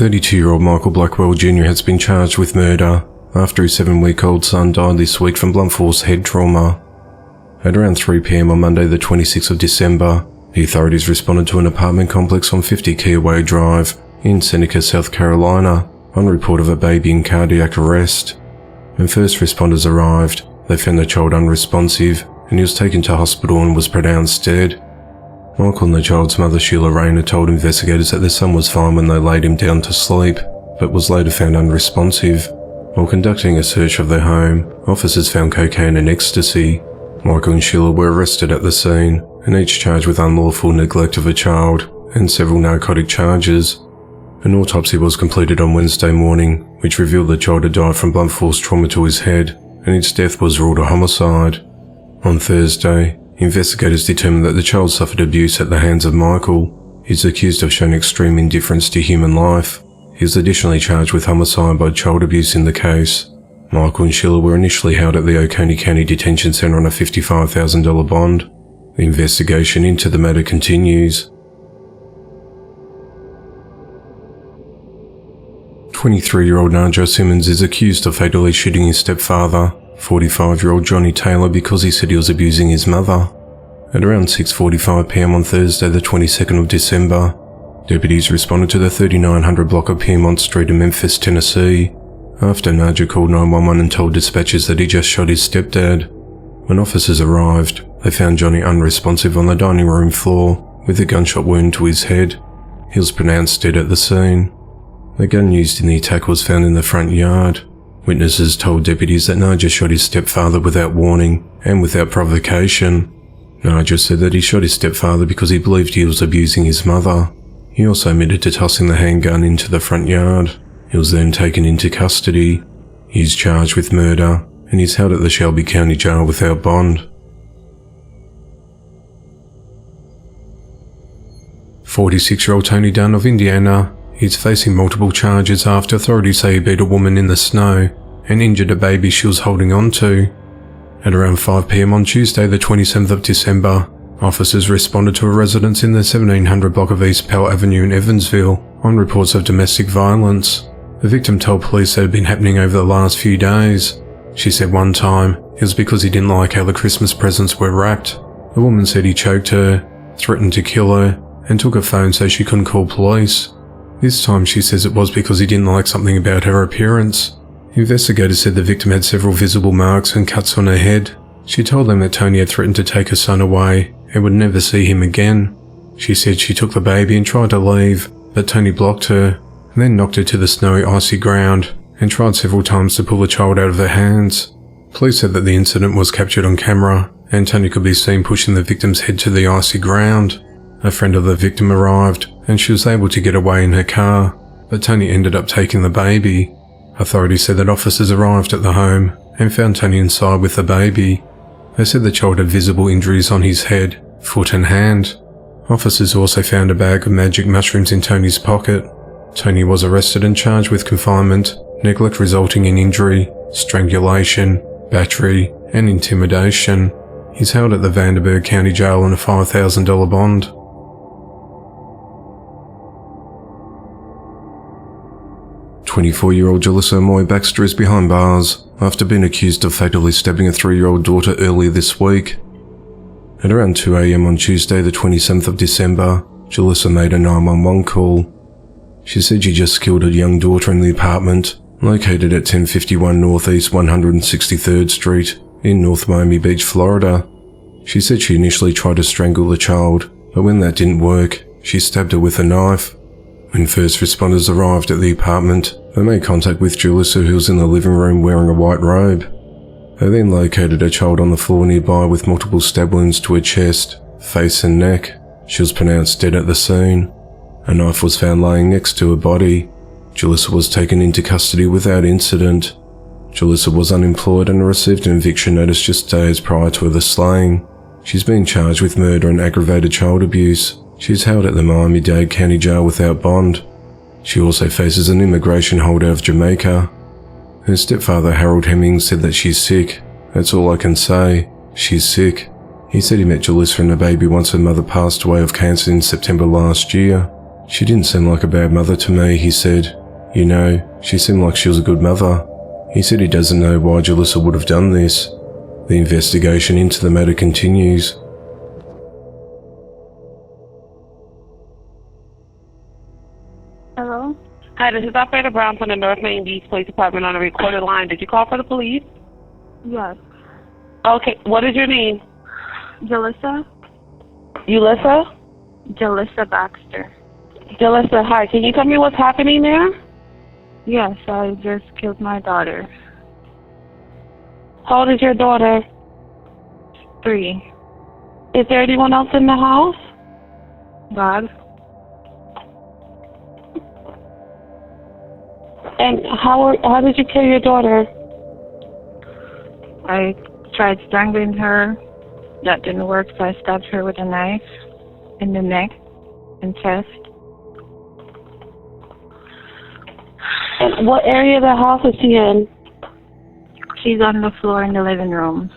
32-year-old Michael Blackwell Jr. has been charged with murder after his 7-week-old son died this week from blunt force head trauma. At around 3 p.m. on Monday the 26th of December, the authorities responded to an apartment complex on 50 Kiaway Drive in Seneca, South Carolina, on report of a baby in cardiac arrest. When first responders arrived, they found the child unresponsive and he was taken to hospital and was pronounced dead. Michael and the child's mother, Sheila Rayner, told investigators that their son was fine when they laid him down to sleep, but was later found unresponsive. While conducting a search of their home, officers found cocaine and ecstasy. Michael and Sheila were arrested at the scene and each charged with unlawful neglect of a child and several narcotic charges. An autopsy was completed on Wednesday morning, which revealed the child had died from blunt force trauma to his head, and its death was ruled a homicide. On Thursday, investigators determined that the child suffered abuse at the hands of Michael. He is accused of showing extreme indifference to human life. He is additionally charged with homicide by child abuse in the case. Michael and Sheila were initially held at the Oconee County Detention Center on a $55,000 bond. The investigation into the matter continues. 23-year-old Najo Simmons is accused of fatally shooting his stepfather, 45-year-old Johnny Taylor, because he said he was abusing his mother. At around 6:45 p.m. on Thursday the 22nd of December, deputies responded to the 3900 block of Piedmont Street in Memphis, Tennessee, after Najo called 911 and told dispatchers that he just shot his stepdad. When officers arrived, they found Johnny unresponsive on the dining room floor with a gunshot wound to his head. He was pronounced dead at the scene. The gun used in the attack was found in the front yard. Witnesses told deputies that Najo shot his stepfather without warning and without provocation. Najo said that he shot his stepfather because he believed he was abusing his mother. He also admitted to tossing the handgun into the front yard. He was then taken into custody. He is charged with murder and is held at the Shelby County Jail without bond. 46-year-old Tony Dunn of Indiana is facing multiple charges after authorities say he beat a woman in the snow and injured a baby she was holding on to. At around 5 p.m. on Tuesday the 27th of December, officers responded to a residence in the 1700 block of East Pell Avenue in Evansville on reports of domestic violence. The victim told police that it had been happening over the last few days. She said one time it was because he didn't like how the Christmas presents were wrapped. The woman said he choked her, threatened to kill her, and took her phone so she couldn't call police. This time she says it was because he didn't like something about her appearance. Investigators said the victim had several visible marks and cuts on her head. She told them that Tony had threatened to take her son away and would never see him again. She said she took the baby and tried to leave, but Tony blocked her and then knocked her to the snowy, icy ground and tried several times to pull the child out of her hands. Police said that the incident was captured on camera and Tony could be seen pushing the victim's head to the icy ground. A friend of the victim arrived and she was able to get away in her car, but Tony ended up taking the baby. Authorities said that officers arrived at the home and found Tony inside with the baby. They said the child had visible injuries on his head, foot and hand. Officers also found a bag of magic mushrooms in Tony's pocket. Tony was arrested and charged with confinement, neglect resulting in injury, strangulation, battery, and intimidation. He's held at the Vanderburgh County Jail on a $5,000 bond. 24-year-old Jalissa Moy Baxter is behind bars after being accused of fatally stabbing a 3-year-old daughter earlier this week. At around 2 a.m. on Tuesday the 27th of December, Jalissa made a 911 call. She said she just killed her young daughter in the apartment, located at 1051 Northeast 163rd Street in North Miami Beach, Florida. She said she initially tried to strangle the child, but when that didn't work, she stabbed her with a knife. When first responders arrived at the apartment, they made contact with Jalissa, who was in the living room wearing a white robe. They then located a child on the floor nearby with multiple stab wounds to her chest, face and neck. She was pronounced dead at the scene. A knife was found laying next to her body. Jalissa was taken into custody without incident. Jalissa was unemployed and received an eviction notice just days prior to the slaying. She's been charged with murder and aggravated child abuse. She's held at the Miami-Dade County Jail without bond. She also faces an immigration hold out of Jamaica. Her stepfather, Harold Hemmings, said that she's sick. That's all I can say. She's sick. He said he met Jalissa and the baby once her mother passed away of cancer in September last year. She didn't seem like a bad mother to me, he said. You know, she seemed like she was a good mother. He said he doesn't know why Jalissa would have done this. The investigation into the matter continues. Hello? Hi, this is Operator Brown from the North Main Beach Police Department on a recorded line. Did you call for the police? Yes. Okay, what is your name? Jalissa? Ulissa? Jalissa Baxter. Jalissa, hi. Can you tell me what's happening there? Yes, I just killed my daughter. How old is your daughter? 3. Is there anyone else in the house? God? And how did you kill your daughter? I tried strangling her. That didn't work, so I stabbed her with a knife in the neck and chest. And what area of the house is she in? She's on the floor in the living room.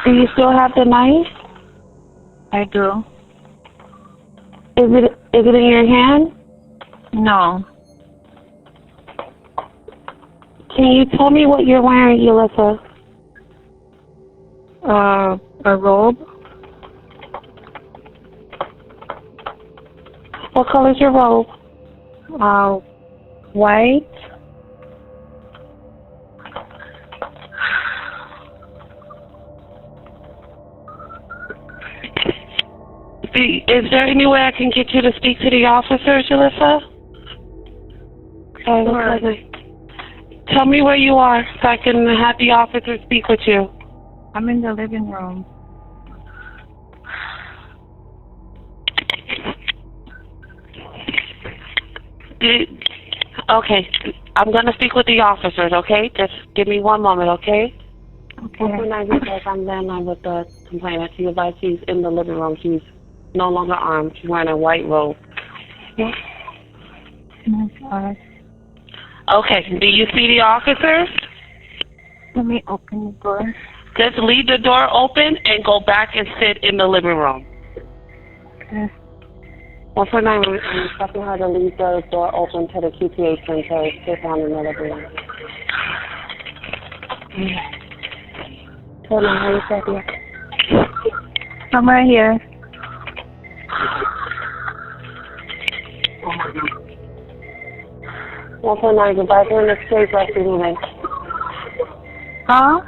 Do you still have the knife? I do. Is it in your hand? No. Can you tell me what you're wearing, Ulissa? A robe. What color is your robe? White. Is there any way I can get you to speak to the officers, Ulissa? Sure. Tell me where you are so I can have the officers speak with you. I'm in the living room. Okay, I'm going to speak with the officers, okay? Just give me one moment, okay? Okay. When I get back, I'm landline with the complainant. She advised she's in the living room. She's no longer armed. She's wearing a white robe. Yeah. Okay, do you see the officers? Let me open the door. Just leave the door open and go back and sit in the living room. Okay. 149, we're instructing her to leave the door open to the QTA center. Sit down in the living room. Tell me how you said here. I'm right here. Oh my God. 149, goodbye. We're in the stage right through moving. Huh?